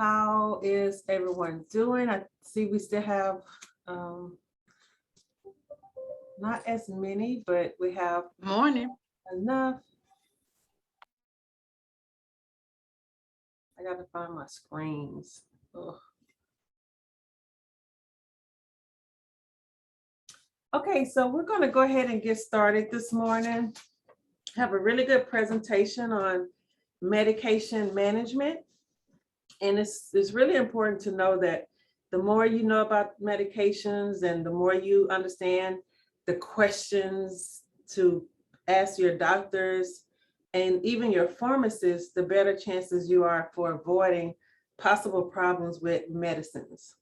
How is everyone doing? I see we still have not as many, but we have Morning. enough. I got to find my screens. Ugh. Okay, so we're going to go ahead and get started this morning. Have a really good presentation on medication management. And it's really important to know that the more you know about medications and the more you understand the questions to ask your doctors and even your pharmacists, the better chances you are for avoiding possible problems with medicines.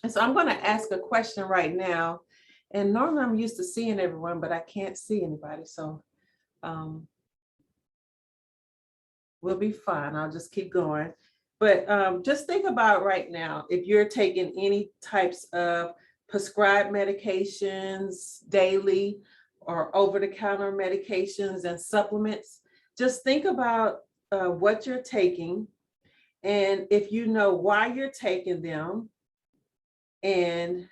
And so I'm going to ask a question right now. And normally I'm used to seeing everyone, but I can't see anybody. So we'll be fine. I'll just keep going. But just think about right now, if you're taking any types of prescribed medications daily or over-the-counter medications and supplements, just think about what you're taking. And if you know why you're taking them, and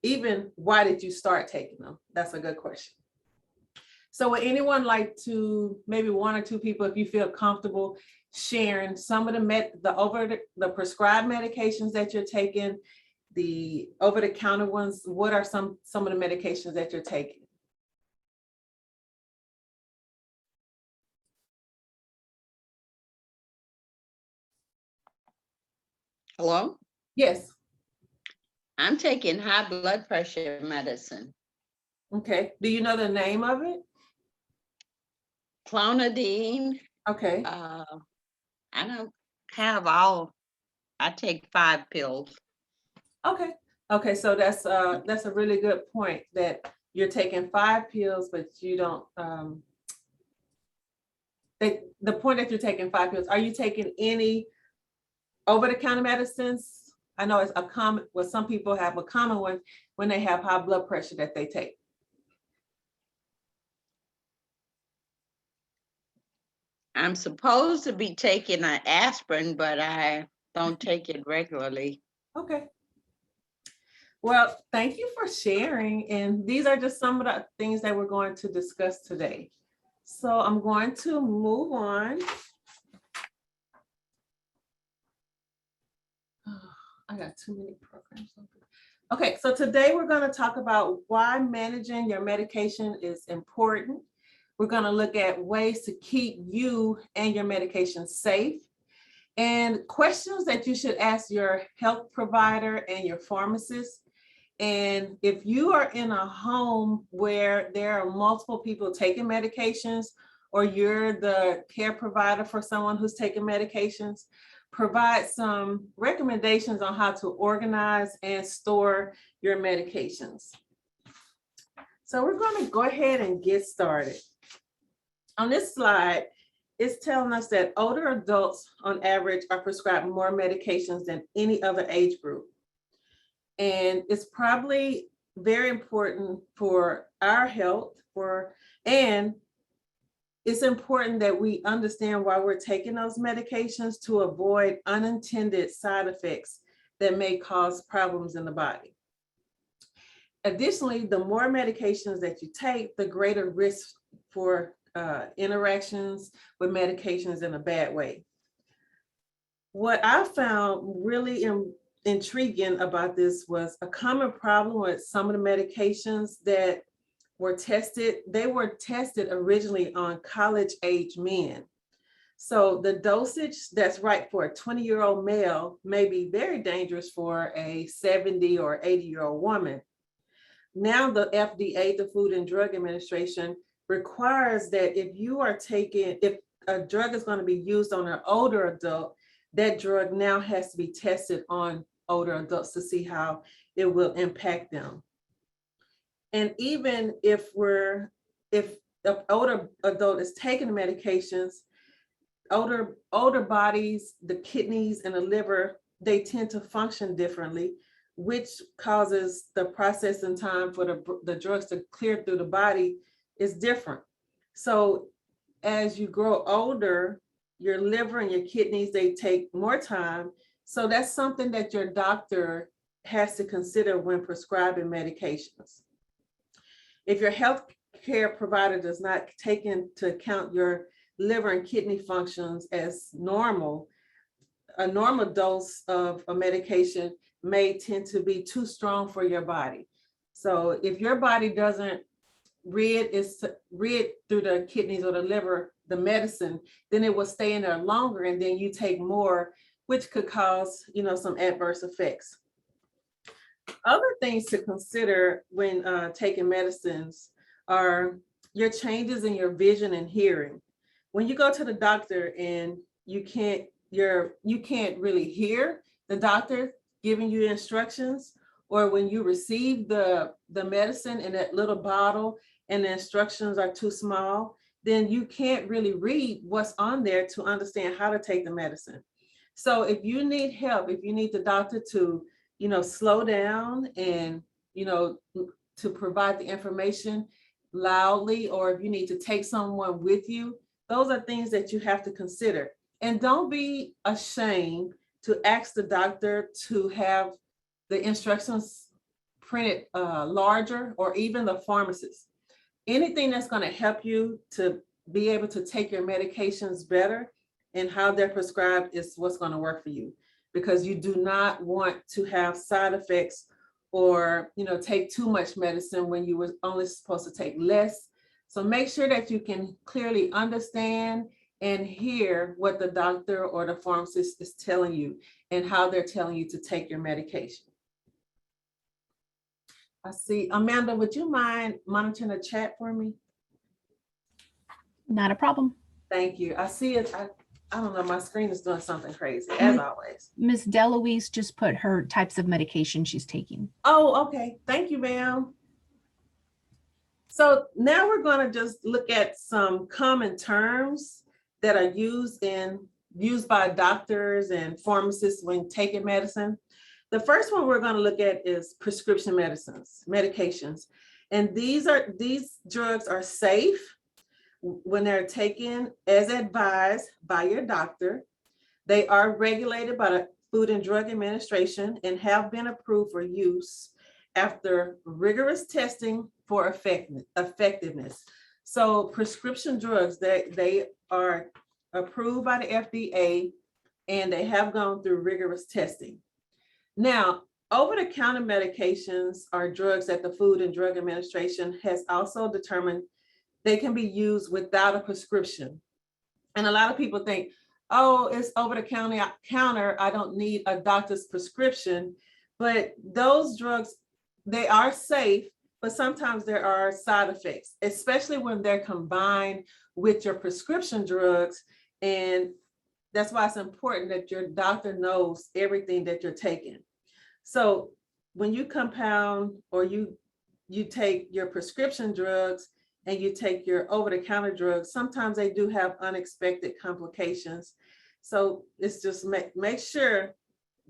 even why did you start taking them? That's a good question. So would anyone like to, maybe one or two people, if you feel comfortable sharing some of the prescribed medications that you're taking, the over-the-counter ones, what are some of the medications that you're taking? Hello? Yes. I'm taking high blood pressure medicine. Okay. Do you know the name of it? Clonidine. Okay. I don't have all. I take 5 pills. Okay. Okay. So that's a really good point that you're taking 5 pills, but you don't. The point that you're taking 5 pills. Are you taking any over-the-counter medicines? I know it's a common. Well, some people have a common one when they have high blood pressure that they take. I'm supposed to be taking an aspirin, but I don't take it regularly. Okay. Well, thank you for sharing. And these are just some of the things that we're going to discuss today. So I'm going to move on. Oh, I got too many programs open. Okay, so today we're going to talk about why managing your medication is important. We're going to look at ways to keep you and your medication safe, and questions that you should ask your health provider and your pharmacist. And if you are in a home where there are multiple people taking medications, or you're the care provider for someone who's taking medications, provide some recommendations on how to organize and store your medications. So we're going to go ahead and get started. On this slide, it's telling us that older adults on average are prescribed more medications than any other age group. And it's probably very important for our health, and it's important that we understand why we're taking those medications to avoid unintended side effects that may cause problems in the body. Additionally, the more medications that you take, the greater risk for interactions with medications in a bad way. What I found really intriguing about this was a common problem with some of the medications that were tested. They were tested originally on college-age men. So the dosage that's right for a 20-year-old male may be very dangerous for a 70 or 80-year-old woman. Now the FDA, the Food and Drug Administration, requires that if a drug is going to be used on an older adult, that drug now has to be tested on older adults to see how it will impact them. And even if the older adult is taking the medications, older bodies, the kidneys and the liver, they tend to function differently, which causes the processing time for the drugs to clear through the body is different. So as you grow older, your liver and your kidneys, they take more time. So that's something that your doctor has to consider when prescribing medications. If your health care provider does not take into account your liver and kidney functions as normal, a normal dose of a medication may tend to be too strong for your body. So if your body doesn't read through the kidneys or the liver the medicine, then it will stay in there longer, and then you take more, which could cause, some adverse effects. Other things to consider when taking medicines are your changes in your vision and hearing. When you go to the doctor and you can't really hear the doctor giving you instructions, or when you receive the medicine in that little bottle and the instructions are too small, then you can't really read what's on there to understand how to take the medicine. So if you need help, if you need the doctor to, slow down and, to provide the information loudly, or if you need to take someone with you, those are things that you have to consider. And don't be ashamed to ask the doctor to have the instructions printed larger, or even the pharmacist. Anything that's going to help you to be able to take your medications better and how they're prescribed is what's going to work for you, because you do not want to have side effects or, take too much medicine when you were only supposed to take less. So make sure that you can clearly understand and hear what the doctor or the pharmacist is telling you and how they're telling you to take your medication. I see, Amanda, would you mind monitoring the chat for me? Not a problem. Thank you. I see it. I don't know, my screen is doing something crazy, as always. Ms. DeLuise just put her types of medication she's taking. Oh, okay. Thank you, ma'am. So now we're going to just look at some common terms that are used by doctors and pharmacists when taking medicine. The first one we're going to look at is prescription medications. And these drugs are safe when they're taken as advised by your doctor. They are regulated by the Food and Drug Administration and have been approved for use after rigorous testing for effectiveness. So prescription drugs, they are approved by the FDA and they have gone through rigorous testing. Now, over-the-counter medications are drugs that the Food and Drug Administration has also determined they can be used without a prescription. And a lot of people think, oh, it's over-the-counter, I don't need a doctor's prescription. But those drugs, they are safe, but sometimes there are side effects, especially when they're combined with your prescription drugs. And that's why it's important that your doctor knows everything that you're taking. So when you compound or you take your prescription drugs and you take your over-the-counter drugs, sometimes they do have unexpected complications. So it's just make sure,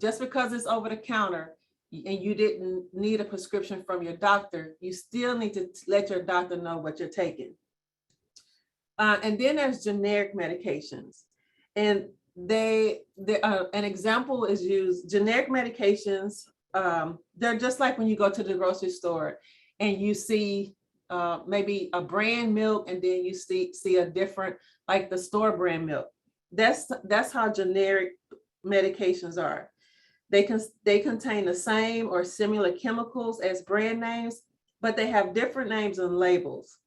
just because it's over-the-counter and you didn't need a prescription from your doctor, you still need to let your doctor know what you're taking. And then there's generic medications. And an example is used, generic medications, they're just like when you go to the grocery store and you see maybe a brand milk, and then you see a different, like the store brand milk. That's how generic medications are. They contain the same or similar chemicals as brand names, but they have different names and labels.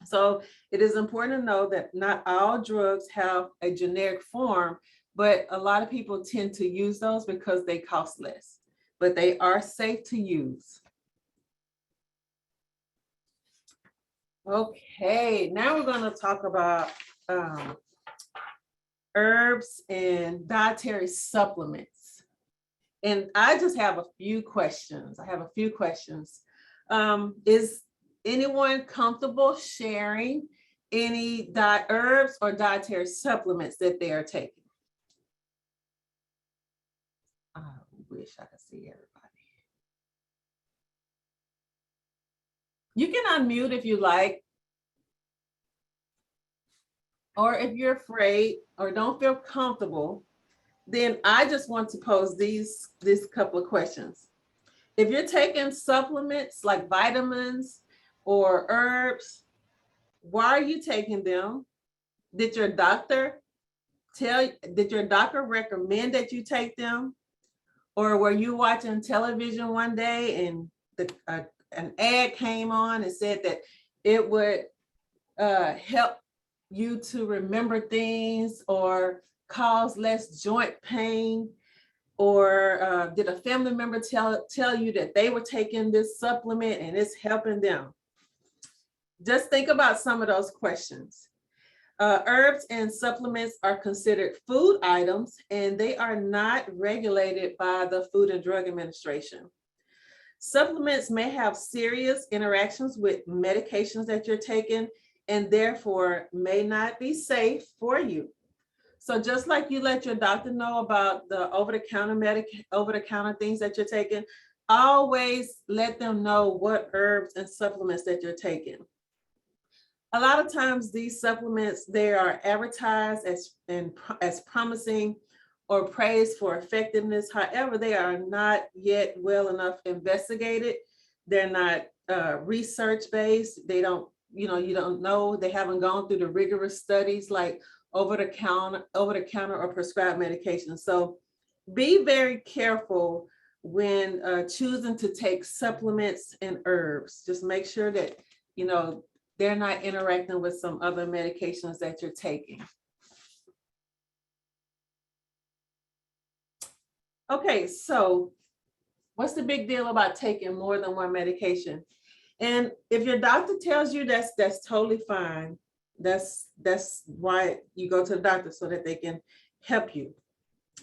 So it is important to know that not all drugs have a generic form, but a lot of people tend to use those because they cost less, but they are safe to use. Okay, now we're going to talk about herbs and dietary supplements. And I just have a few questions. Is anyone comfortable sharing any herbs or dietary supplements that they are taking? I wish I could see everybody. You can unmute if you like. or if you're afraid or don't feel comfortable, then I just want to pose this couple of questions. If you're taking supplements like vitamins or herbs, why are you taking them? Did your doctor did your doctor recommend that you take them? Or were you watching television one day and an ad came on and said that it would help you to remember things or cause less joint pain? Or did a family member tell you that they were taking this supplement and it's helping them? Just think about some of those questions. Herbs and supplements are considered food items and they are not regulated by the Food and Drug Administration. Supplements may have serious interactions with medications that you're taking and therefore may not be safe for you. So just like you let your doctor know about the over-the-counter things that you're taking, always let them know what herbs and supplements that you're taking. A lot of times these supplements, they are advertised as promising or praised for effectiveness. However, they are not yet well enough investigated. They're not research-based. They don't, you don't know, they haven't gone through the rigorous studies like over-the-counter or prescribed medication. So be very careful when choosing to take supplements and herbs. Just make sure that, they're not interacting with some other medications that you're taking. Okay, so what's the big deal about taking more than one medication? And if your doctor tells you that's totally fine. That's why you go to the doctor, so that they can help you.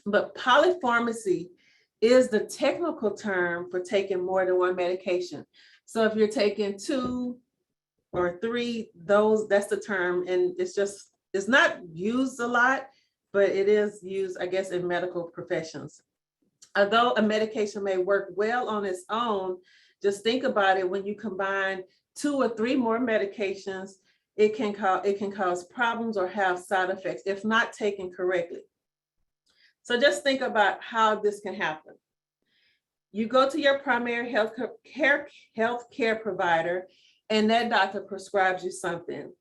But polypharmacy is the technical term for taking more than one medication. So if you're taking 2 or 3, that's the term. And it's not used a lot, but it is used, I guess, in medical professions. Although a medication may work well on its own, just think about it, when you combine 2 or 3 more medications, it can cause problems or have side effects if not taken correctly. So just think about how this can happen. You go to your primary health care provider, and that doctor prescribes you something.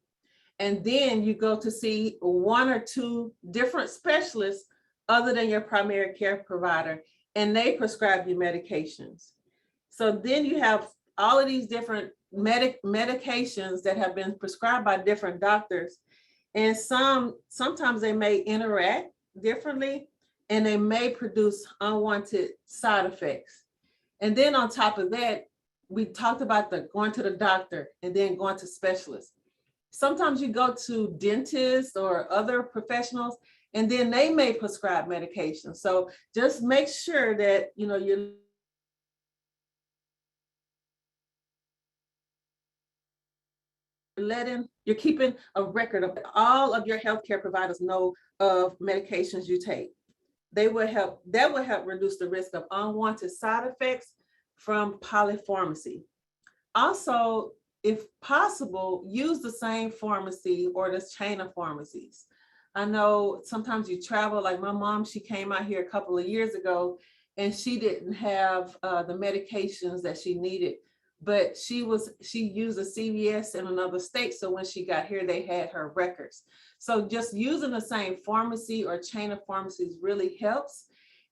And then you go to see 1 or 2 different specialists other than your primary care provider, and they prescribe you medications. So then you have all of these different medications that have been prescribed by different doctors. And sometimes they may interact differently and they may produce unwanted side effects. And then on top of that, we talked about going to the doctor and then going to specialists. Sometimes you go to dentists or other professionals, and then they may prescribe medication. So just make sure that you're keeping a record of all of your healthcare providers know of medications you take. That will help reduce the risk of unwanted side effects from polypharmacy. Also, if possible, use the same pharmacy or this chain of pharmacies. I know sometimes you travel, like my mom, she came out here a couple of years ago and she didn't have the medications that she needed, but she used a CVS in another state. So when she got here, they had her records. So just using the same pharmacy or chain of pharmacies really helps.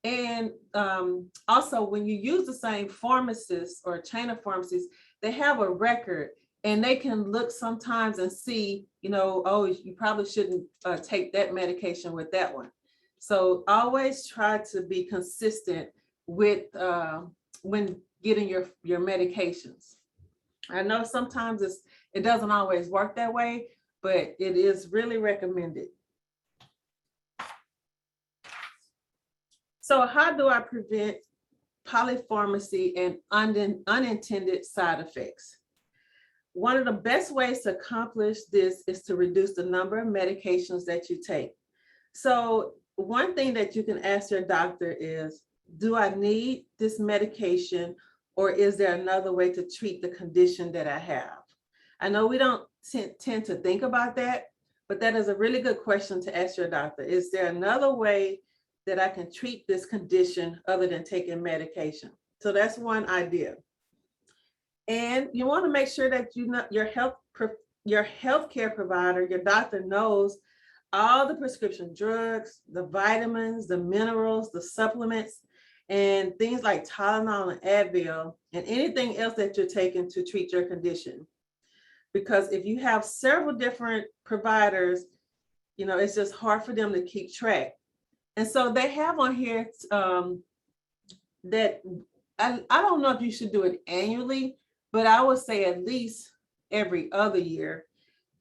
And also when you use the same pharmacist or chain of pharmacies, they have a record and they can look sometimes and see, oh, you probably shouldn't take that medication with that one. So always try to be consistent with when getting your medications. I know sometimes it doesn't always work that way, but it is really recommended. So how do I prevent polypharmacy and unintended side effects? One of the best ways to accomplish this is to reduce the number of medications that you take. So one thing that you can ask your doctor is, do I need this medication, or is there another way to treat the condition that I have? I know we don't tend to think about that, but that is a really good question to ask your doctor. Is there another way that I can treat this condition other than taking medication? So that's one idea. And you want to make sure that you know your healthcare provider, your doctor knows all the prescription drugs, the vitamins, the minerals, the supplements, and things like Tylenol and Advil, and anything else that you're taking to treat your condition. Because if you have several different providers, you know, it's just hard for them to keep track. And so they have on here that I don't know if you should do it annually, but I would say at least every other year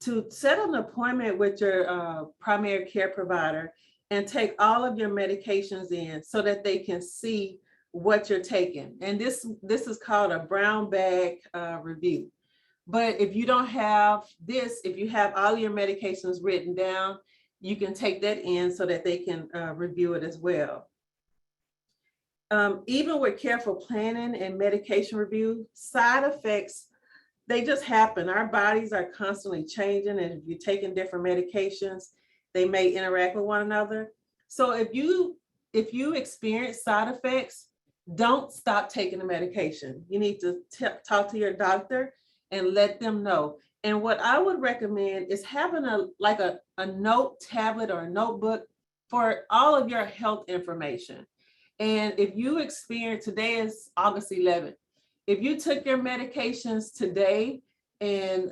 to set an appointment with your primary care provider and take all of your medications in so that they can see what you're taking. And this is called a brown bag review. But if you don't have this, if you have all your medications written down, you can take that in so that they can review it as well. Even with careful planning and medication review, side effects, they just happen. Our bodies are constantly changing, and if you're taking different medications, they may interact with one another. So if you experience side effects, don't stop taking the medication. You need to talk to your doctor and let them know. And what I would recommend is having a note tablet or a notebook for all of your health information. And if you experience, today is August 11th, if you took your medications today and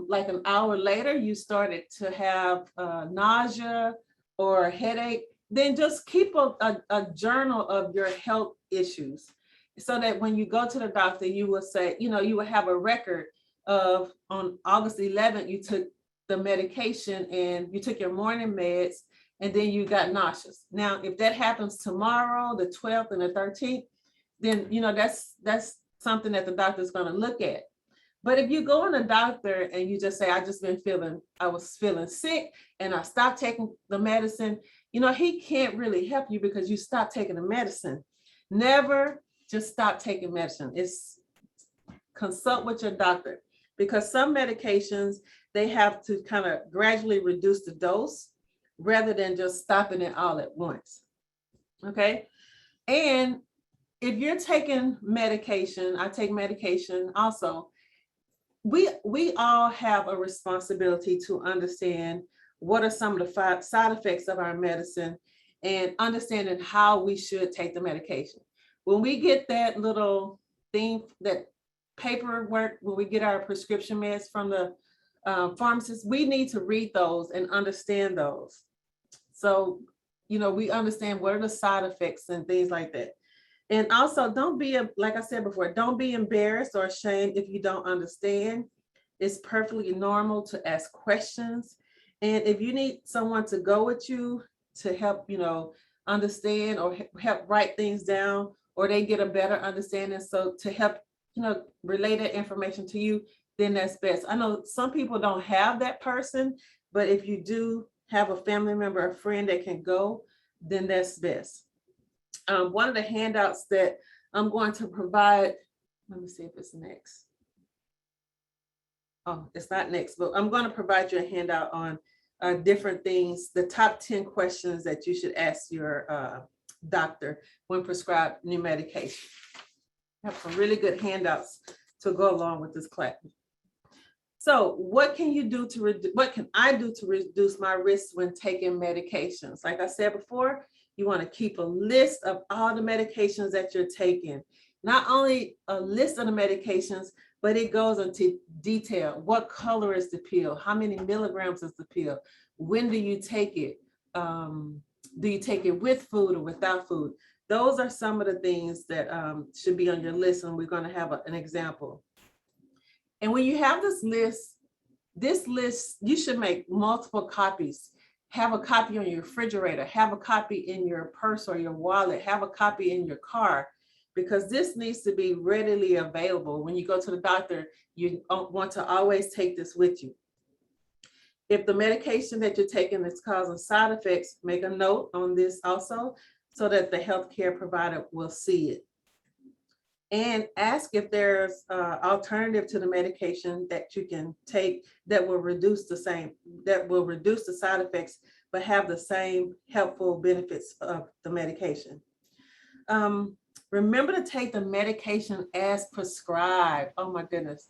like an hour later, you started to have nausea or headache, then just keep a journal of your health issues so that when you go to the doctor, you will say, you know, you will have a record of on August 11th, you took the medication and you took your morning meds and then you got nauseous. Now, if that happens tomorrow, the 12th and the 13th, then, you know, that's something that the doctor is going to look at. But if you go in a doctor and you just say, I was feeling sick and I stopped taking the medicine, you know, he can't really help you because you stopped taking the medicine. Never just stop taking medicine. It's consult with your doctor, because some medications, they have to kind of gradually reduce the dose rather than just stopping it all at once. Okay. And if you're taking medication, I take medication also, we all have a responsibility to understand what are some of the side effects of our medicine and understanding how we should take the medication. When we get that little thing, that paperwork, when we get our prescription meds from the pharmacist, we need to read those and understand those. So, you know, we understand what are the side effects and things like that. And also, don't be, like I said before, don't be embarrassed or ashamed if you don't understand. It's perfectly normal to ask questions. And if you need someone to go with you to help, you know, understand or help write things down, or they get a better understanding, so to help, you know, relay that information to you, then that's best. I know some people don't have that person, but if you do have a family member, a friend that can go, then that's best. One of the handouts that I'm going to provide, let me see if it's next. Oh, it's not next, but I'm going to provide you a handout on different things, the top 10 questions that you should ask your doctor when prescribed new medication. I have some really good handouts to go along with this class. So what can you do what can I do to reduce my risk when taking medications? Like I said before, you want to keep a list of all the medications that you're taking. Not only a list of the medications, but it goes into detail. What color is the pill? How many milligrams is the pill? When do you take it? Do you take it with food or without food? Those are some of the things that should be on your list, and we're going to have an example. And when you have this list, you should make multiple copies. Have a copy on your refrigerator, have a copy in your purse or your wallet, have a copy in your car, because this needs to be readily available. When you go to the doctor, you want to always take this with you. If the medication that you're taking is causing side effects, make a note on this also so that the healthcare provider will see it. and ask if there's alternative to the medication that you can take that will reduce the side effects, but have the same helpful benefits of the medication. Remember to take the medication as prescribed. Oh my goodness.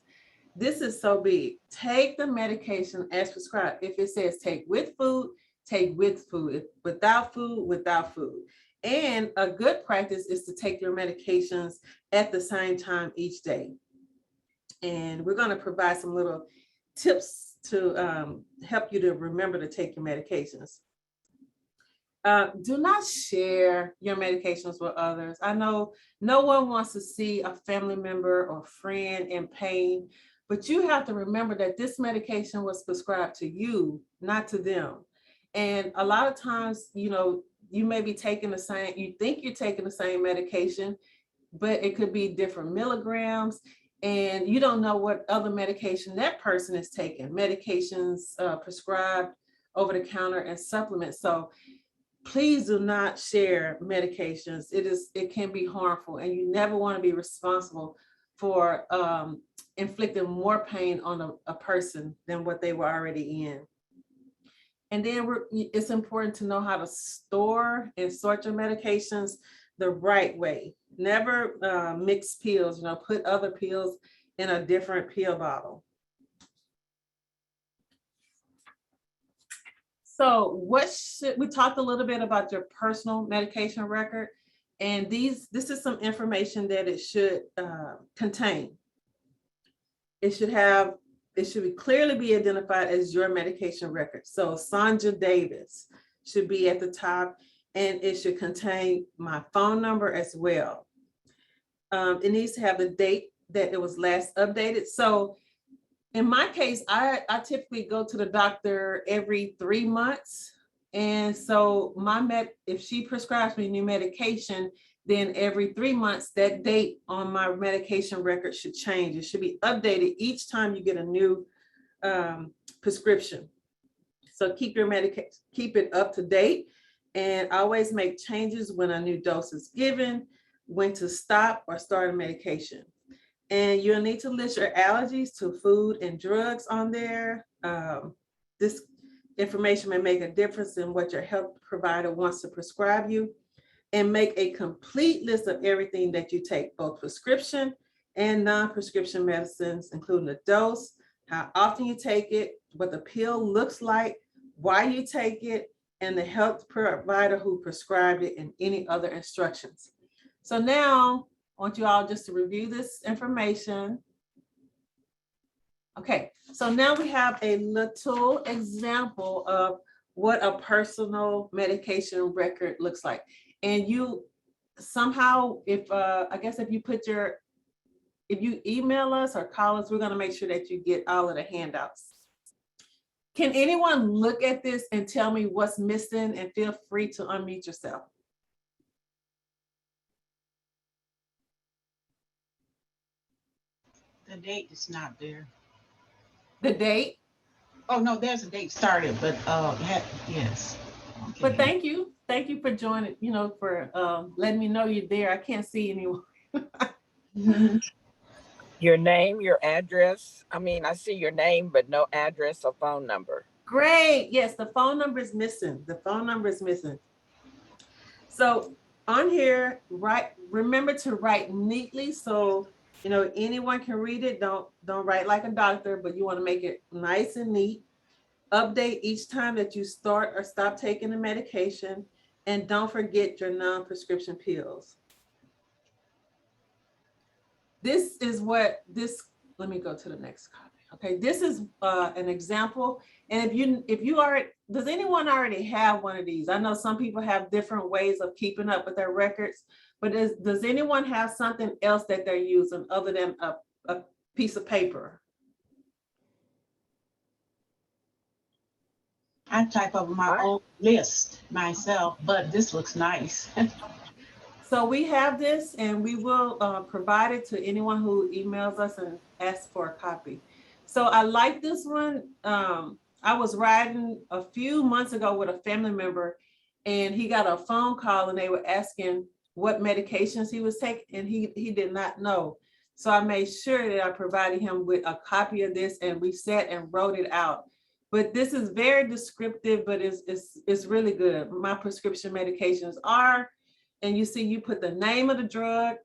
This is so big. Take the medication as prescribed. If it says take with food, take with food. If without food, without food. And a good practice is to take your medications at the same time each day. And we're going to provide some little tips to help you to remember to take your medications. Do not share your medications with others. I know no one wants to see a family member or friend in pain, but you have to remember that this medication was prescribed to you, not to them. And a lot of times, you may be taking you think you're taking the same medication, but it could be different milligrams, and you don't know what other medication that person is taking. Medications prescribed over the counter and supplements. So please do not share medications. It can be harmful, and you never want to be responsible for inflicting more pain on a person than what they were already in. And then it's important to know how to store and sort your medications the right way. Never mix pills, put other pills in a different pill bottle. So we talked a little bit about your personal medication record, and this is some information that it should contain. It should clearly be identified as your medication record. So Sandra Davis should be at the top, and it should contain my phone number as well. It needs to have the date that it was last updated. So in my case, I typically go to the doctor every 3 months. And so if she prescribes me new medication, then every 3 months, that date on my medication record should change. It should be updated each time you get a new prescription. So keep it up to date, and always make changes when a new dose is given, when to stop or start a medication. And you'll need to list your allergies to food and drugs on there. This information may make a difference in what your health provider wants to prescribe you. And make a complete list of everything that you take, both prescription and non-prescription medicines, including the dose, how often you take it, what the pill looks like, why you take it, and the health provider who prescribed it, and any other instructions. So now I want you all just to review this information. Okay, so now we have a little example of what a personal medication record looks like. And you somehow, if you email us or call us, we're going to make sure that you get all of the handouts. Can anyone look at this and tell me what's missing, and feel free to unmute yourself? The date is not there. The date? Oh, no, there's a date started, but yes. Okay. But thank you for joining, for letting me know you're there. I can't see anyone. Your name, your address. I see your name, but no address or phone number. Great. Yes, the phone number is missing. So on here, remember to write neatly, so anyone can read it. Don't write like a doctor, but you want to make it nice and neat. Update each time that you start or stop taking the medication, and don't forget your non-prescription pills. Let me go to the next copy. Okay, this is an example. And does anyone already have one of these? I know some people have different ways of keeping up with their records, but does anyone have something else that they're using other than a piece of paper? I type up my own list myself, but this looks nice. So we have this, and we will provide it to anyone who emails us and asks for a copy. So I like this one. I was riding a few months ago with a family member, and he got a phone call, and they were asking what medications he was taking, and he did not know. So I made sure that I provided him with a copy of this, and we sat and wrote it out. But this is very descriptive, but it's really good. My prescription medications are, and you see, you put the name of the drug,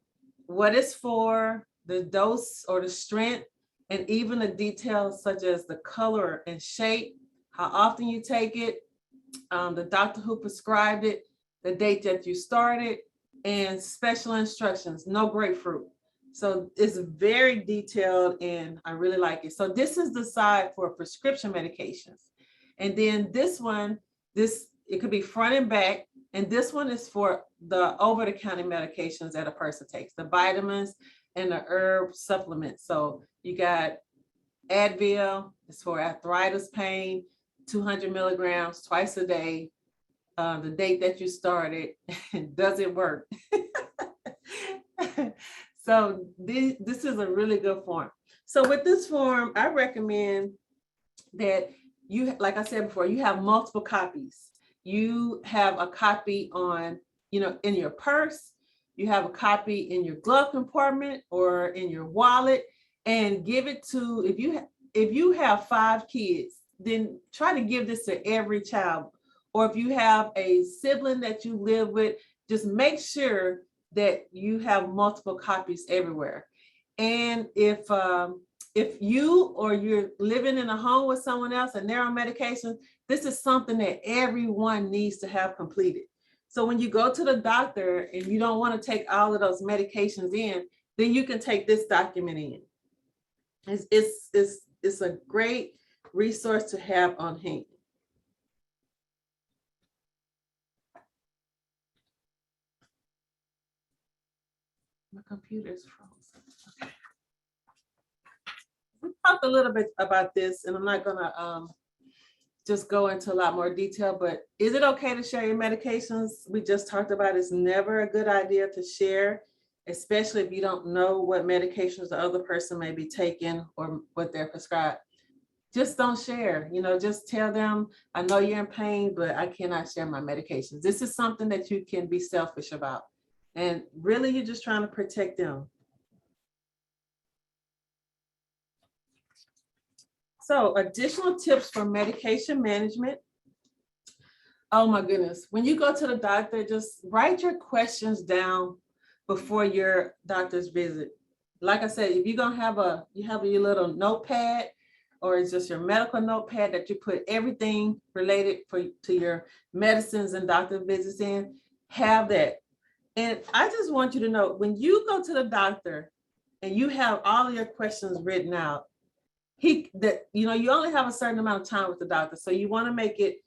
what it's for, the dose or the strength, and even the details such as the color and shape, how often you take it, the doctor who prescribed it, the date that you started, and special instructions, no grapefruit. So it's very detailed and I really like it. So this is the side for prescription medications. And then this one, it could be front and back. And this one is for the over-the-counter medications that a person takes, the vitamins and the herb supplements. So you got Advil, it's for arthritis pain, 200 milligrams twice a day. The date that you started, does it work? So this is a really good form. So with this form, I recommend that you, like I said before, you have multiple copies. You have a copy on, in your purse, you have a copy in your glove compartment or in your wallet, and give it to, if you have 5 kids, then try to give this to every child. Or if you have a sibling that you live with, just make sure that you have multiple copies everywhere. And if you or you're living in a home with someone else and they're on medication, this is something that everyone needs to have completed. So when you go to the doctor and you don't want to take all of those medications in, then you can take this document in. It's a great resource to have on hand. My computer's frozen. Okay. We talked a little bit about this, and I'm not gonna just go into a lot more detail, but is it okay to share your medications? We just talked about it's never a good idea to share, especially if you don't know what medications the other person may be taking or what they're prescribed. Just don't share, just tell them, I know you're in pain, but I cannot share my medications. This is something that you can be selfish about. And really, you're just trying to protect them. So additional tips for medication management. Oh my goodness. When you go to the doctor, just write your questions down before your doctor's visit. Like I said, if you're gonna have your little notepad, or it's just your medical notepad that you put everything related to your medicines and doctor visits in, have that. And I just want you to know, when you go to the doctor and you have all of your questions written out, you only have a certain amount of time with the doctor. So you want to make it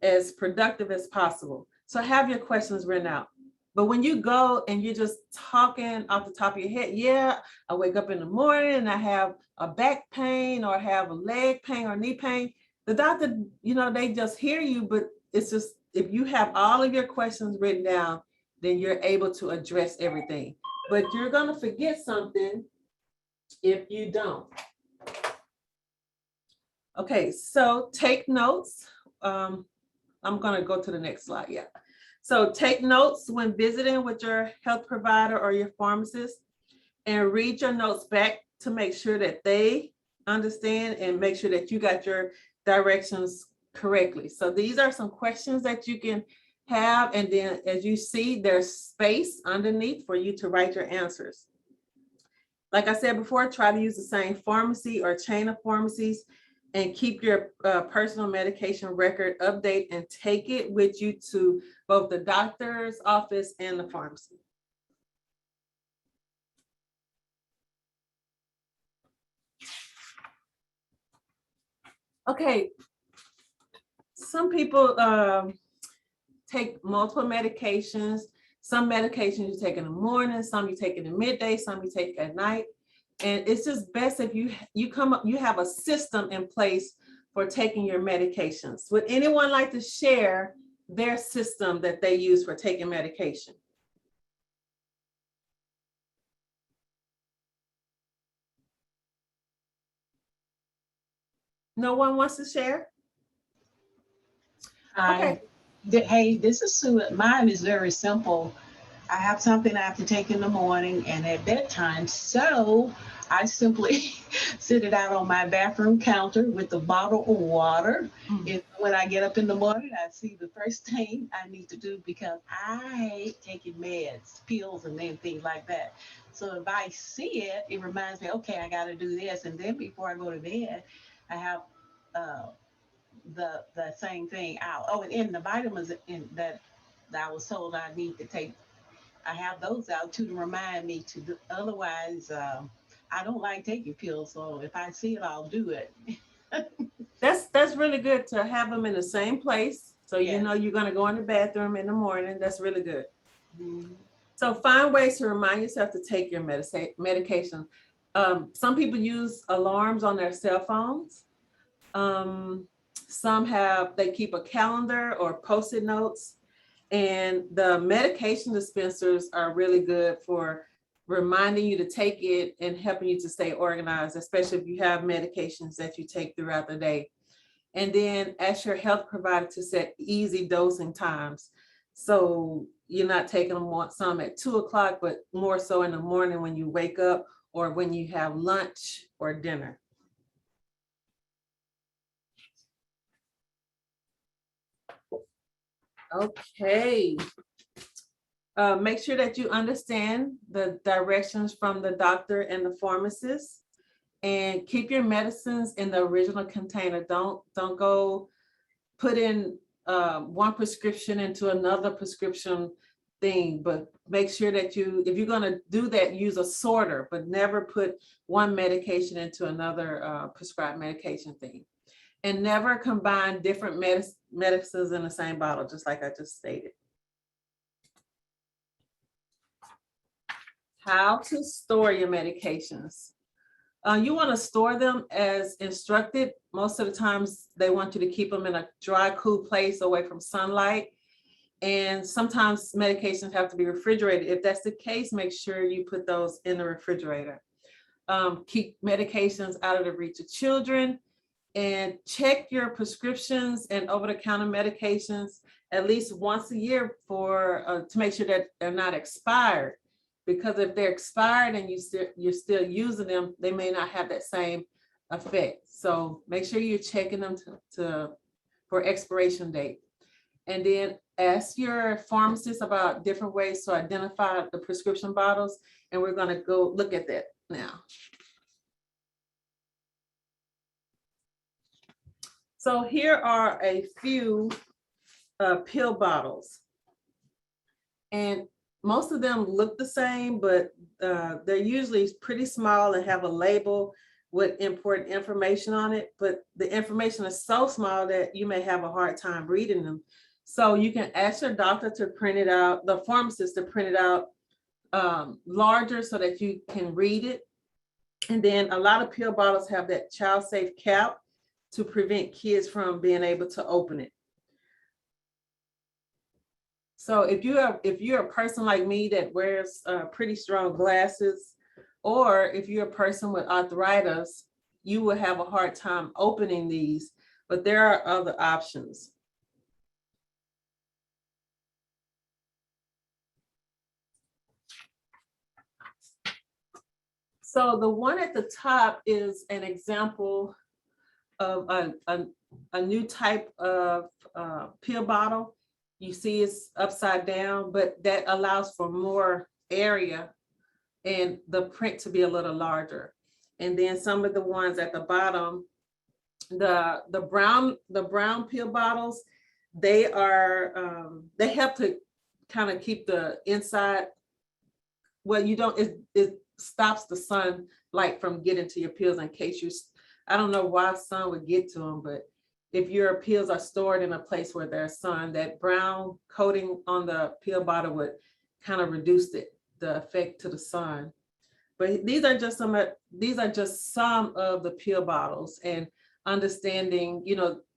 as productive as possible. So have your questions written out. But when you go and you're just talking off the top of your head, yeah, I wake up in the morning and I have a back pain or I have a leg pain or knee pain, the doctor, they just hear you, but it's just, if you have all of your questions written down, then you're able to address everything. But you're going to forget something if you don't. Okay, so take notes. I'm going to go to the next slide. Yeah. So take notes when visiting with your health provider or your pharmacist, and read your notes back to make sure that they understand and make sure that you got your directions correctly. So these are some questions that you can have, and then as you see, there's space underneath for you to write your answers. Like I said before, try to use the same pharmacy or chain of pharmacies, and keep your personal medication record update and take it with you to both the doctor's office and the pharmacy. Okay, some people take multiple medications. Some medications you take in the morning, some you take in the midday, some you take at night. And it's just best if you have a system in place for taking your medications. Would anyone like to share their system that they use for taking medication? No one wants to share? Okay. Hey, this is Sue. Mine is very simple. I have something I have to take in the morning and at bedtime. So I simply sit it out on my bathroom counter with a bottle of water. Mm. And when I get up in the morning, I see the first thing I need to do because I hate taking meds, pills, and then things like that. So if I see it, it reminds me, okay, I got to do this. And then before I go to bed, I have uh, the same thing out. Oh, and the vitamins that I was told I need to take, I have those out too to remind me to do. Otherwise, I don't like taking pills. So if I see it, I'll do it. That's really good to have them in the same place. So you Yes. know you're gonna go in the bathroom in the morning. That's really good. Mhm. So find ways to remind yourself to take your medication. Some people use alarms on their cell phones. Some they keep a calendar or post-it notes. And the medication dispensers are really good for reminding you to take it and helping you to stay organized, especially if you have medications that you take throughout the day. And then ask your health provider to set easy dosing times. So you're not taking them some at 2 o'clock, but more so in the morning when you wake up or when you have lunch or dinner. Okay. Make sure that you understand the directions from the doctor and the pharmacist, and keep your medicines in the original container. Don't go put in one prescription into another prescription thing, but make sure that if you're gonna do that, use a sorter, but never put one medication into another prescribed medication thing. And never combine different medicines in the same bottle, just like I just stated. How to store your medications. You want to store them as instructed. Most of the times they want you to keep them in a dry, cool place away from sunlight. And sometimes medications have to be refrigerated. If that's the case, make sure you put those in the refrigerator. Keep medications out of the reach of children, and check your prescriptions and over-the-counter medications at least once a year to make sure that they're not expired. Because if they're expired and you're still using them, they may not have that same effect. So make sure you're checking them for expiration date. And then ask your pharmacist about different ways to identify the prescription bottles. And we're going to go look at that now. So here are a few pill bottles. And most of them look the same, but they're usually pretty small and have a label with important information on it. But the information is so small that you may have a hard time reading them. So you can ask your doctor to print it out, the pharmacist to print it out larger so that you can read it. And then a lot of pill bottles have that child safe cap to prevent kids from being able to open it. So if you're a person like me that wears pretty strong glasses, or if you're a person with arthritis, you will have a hard time opening these, but there are other options. So the one at the top is an example of a new type of pill bottle. You see it's upside down, but that allows for more area and the print to be a little larger. And then some of the ones at the bottom, the brown pill bottles, they help to kind of keep the inside. Well, it stops the sunlight from getting to your pills in case I don't know why sun would get to them, but if your pills are stored in a place where there's sun, that brown coating on the pill bottle would kind of reduce the effect to the sun. But these are just some of the pill bottles, and understanding,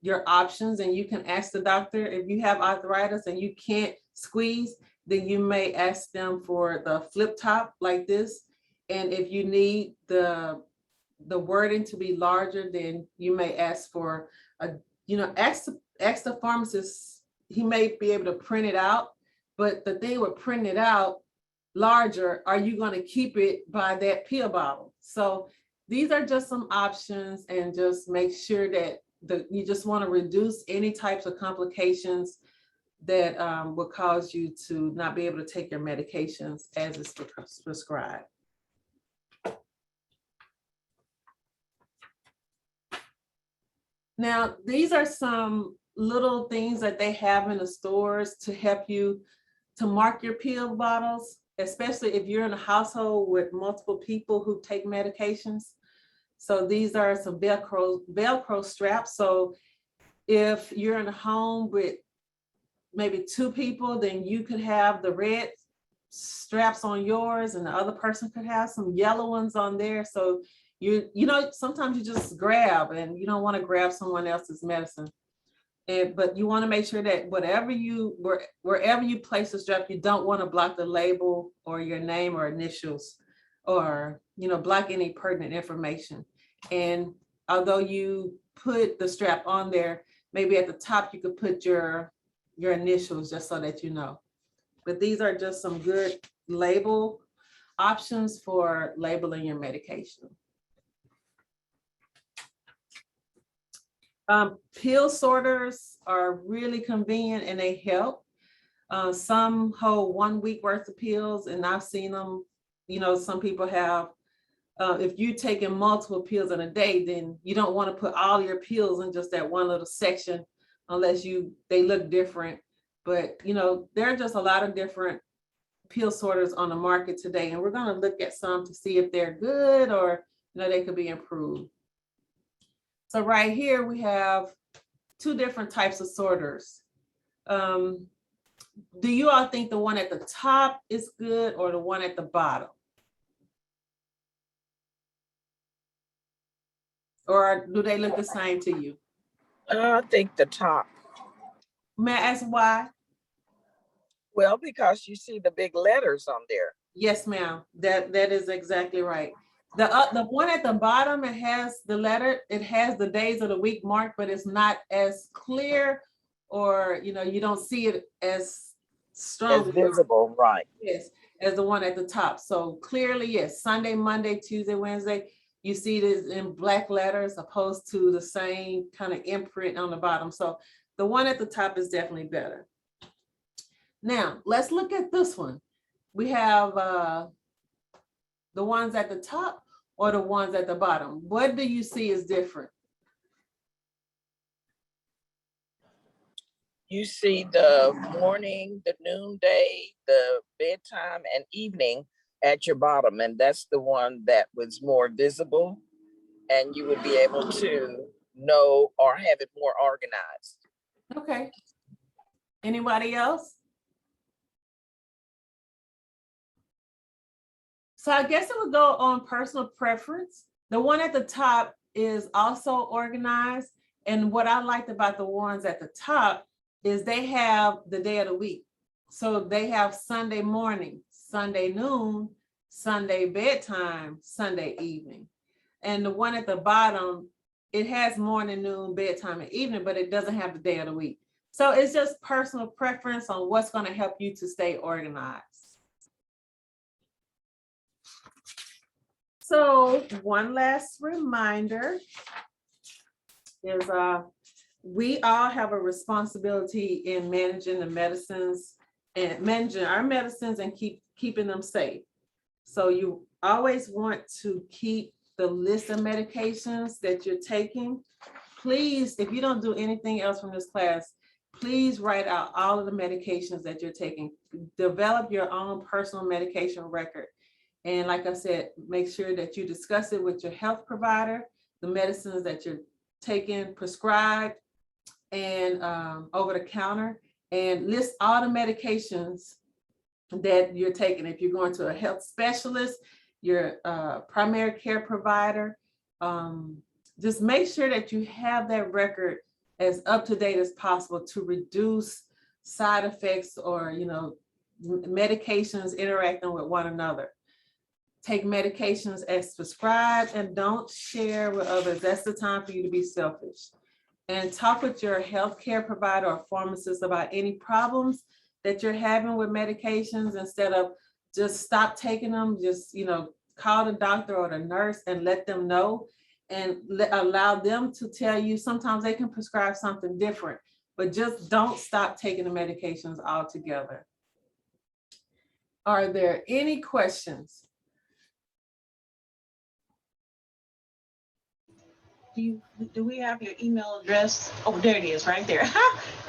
your options. And you can ask the doctor if you have arthritis and you can't squeeze, then you may ask them for the flip top like this. And if you need the wording to be larger, then you may ask for ask the pharmacist. He may be able to print it out, but the thing with printing it out, larger, are you going to keep it by that pill bottle? So these are just some options, and just make sure that you just want to reduce any types of complications that will cause you to not be able to take your medications as is prescribed. Now, these are some little things that they have in the stores to help you to mark your pill bottles, especially if you're in a household with multiple people who take medications. So these are some Velcro straps. So if you're in a home with maybe 2 people, then you could have the red straps on yours, and the other person could have some yellow ones on there. So you know, sometimes you just grab, and you don't want to grab someone else's medicine. But you want to make sure that wherever you place the strap, you don't want to block the label or your name or initials, or, you know, block any pertinent information. And although you put the strap on there, maybe at the top you could put your initials, just so that you know. But these are just some good label options for labeling your medication. Pill sorters are really convenient, and they help. Some hold 1 week worth of pills, and I've seen them, you know, some people have, if you're taking multiple pills in a day, then you don't want to put all your pills in just that one little section, unless they look different. But, you know, there are just a lot of different pill sorters on the market today, and we're going to look at some to see if they're good, or, you know, they could be improved. So right here we have 2 different types of sorters. Do you all think the one at the top is good, or the one at the bottom? Or do they look the same to you? I think the top. May I ask why? Well, because you see the big letters on there. Yes, ma'am. That is exactly right. The one at the bottom, it has the letter, it has the days of the week marked, but it's not as clear, or, you know, you don't see it as strong. As visible, right. Yes, as the one at the top. So clearly, yes, Sunday, Monday, Tuesday, Wednesday, you see this in black letters, opposed to the same kind of imprint on the bottom. So the one at the top is definitely better. Now, let's look at this one. We have the ones at the top or the ones at the bottom. What do you see is different? You see the morning, the noonday, the bedtime, and evening at your bottom, and that's the one that was more visible, and you would be able to know or have it more organized. Okay. Anybody else? So I guess it would go on personal preference. The one at the top is also organized. And what I liked about the ones at the top is they have the day of the week. So they have Sunday morning, Sunday noon, Sunday bedtime, Sunday evening. And the one at the bottom, it has morning, noon, bedtime, and evening, but it doesn't have the day of the week. So it's just personal preference on what's going to help you to stay organized. So one last reminder is we all have a responsibility in managing the medicines and managing our medicines and keeping them safe. So you always want to keep the list of medications that you're taking. Please, if you don't do anything else from this class, please write out all of the medications that you're taking. Develop your own personal medication record. And like I said, make sure that you discuss it with your health provider, the medicines that you're taking prescribed and over the counter, and list all the medications that you're taking. If you're going to a health specialist, your primary care provider, just make sure that you have that record as up to date as possible to reduce side effects or, you know, medications interacting with one another. Take medications as prescribed and don't share with others. That's the time for you to be selfish. And talk with your healthcare provider or pharmacist about any problems that you're having with medications instead of just stop taking them, just, call the doctor or the nurse and let them know and allow them to tell you. Sometimes they can prescribe something different, but just don't stop taking the medications altogether. Are there any questions? Do we have your email address? Oh, there it is, right there.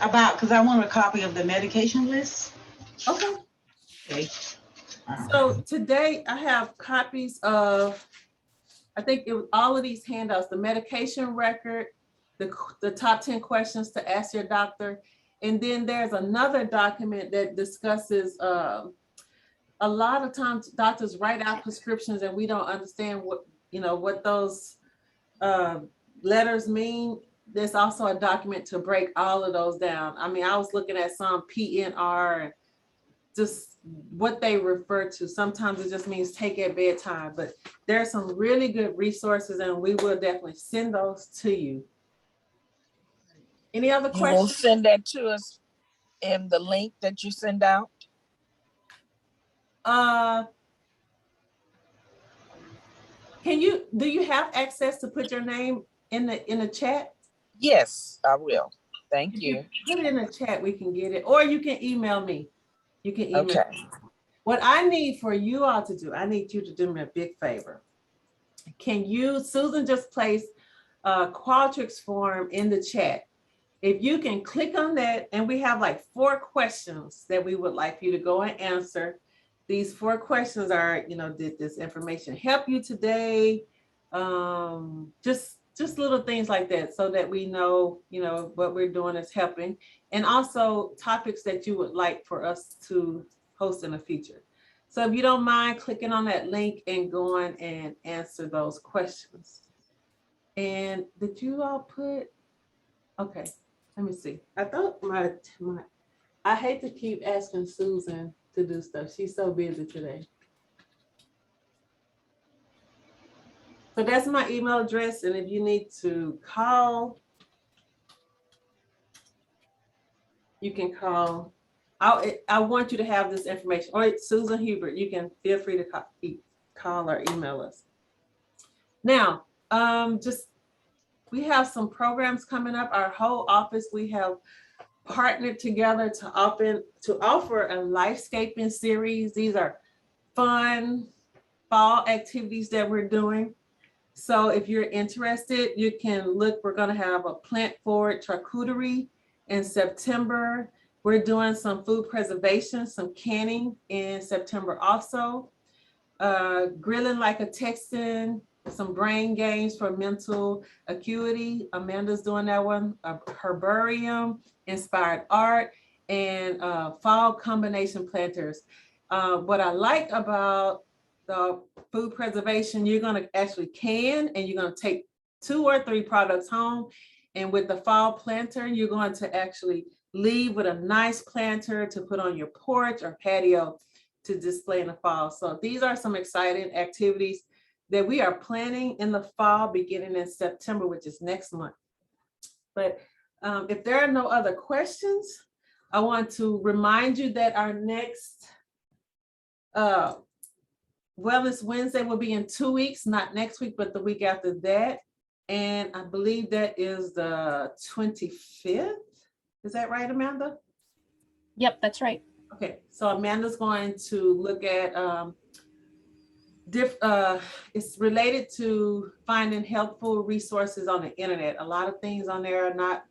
Because I want a copy of the medication list. Okay. Okay. So today I have copies of, I think it was all of these handouts, the medication record, the top 10 questions to ask your doctor. And then there's another document that discusses, a lot of times doctors write out prescriptions and we don't understand what those letters mean. There's also a document to break all of those down. I mean, I was looking at some PNR and just what they refer to. Sometimes it just means take at bedtime, but there's some really good resources and we will definitely send those to you. Any other You will questions? send that to us in the link that you send out? Do you have access to put your name in the chat? Yes, I will. Thank If you. put it in the chat, we can get it, or you can email me. You can email Okay. me. What I need for you all to do, I need you to do me a big favor. Can you, Susan just placed a Qualtrics form in the chat. If you can click on that, and we have like 4 questions that we would like you to go and answer. These 4 questions are, did this information help you today? Just little things like that so that we know, what we're doing is helping. And also topics that you would like for us to host in the future. So if you don't mind clicking on that link and going and answer those questions. And did you all put, okay, let me see. I thought I hate to keep asking Susan to do stuff. She's so busy today. So that's my email address. And if you need to call, you can call. I want you to have this information. Or Susan Hubert, you can feel free to call or email us. Now, we have some programs coming up. Our whole office, we have partnered together to offer a Lifescaping series. These are fun fall activities that we're doing. So if you're interested, you can look. We're going to have a plant forward charcuterie in September. We're doing some food preservation, some canning in September also. Grilling like a Texan, some brain games for mental acuity. Amanda's doing that one. Herbarium, inspired art, and fall combination planters. What I like about the food preservation, you're going to actually can, and you're going to take 2 or 3 products home. And with the fall planter, you're going to actually leave with a nice planter to put on your porch or patio to display in the fall. So these are some exciting activities that we are planning in the fall, beginning in September, which is next month. But if there are no other questions, I want to remind you that our next Wellness Wednesday will be in 2 weeks, not next week, but the week after that. And I believe that is the 25th. Is that right, Amanda? Yep, that's right. Okay, so Amanda's going to look at it's related to finding helpful resources on the internet. A lot of things on there are not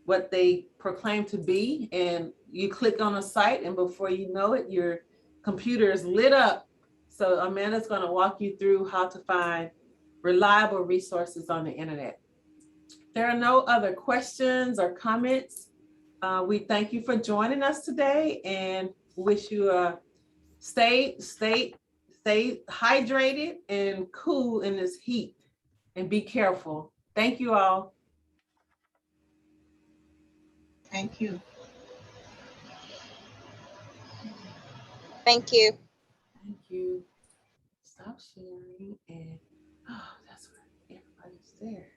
what they proclaim to be, and you click on a site and before you know it, your computer is lit up. So Amanda's going to walk you through how to find reliable resources on the internet. There are no other questions or comments. We thank you for joining us today and wish you a stay hydrated and cool in this heat, and be careful. Thank you all. Thank you. Thank you. Thank you. Stop sharing, and oh, that's where everybody's there.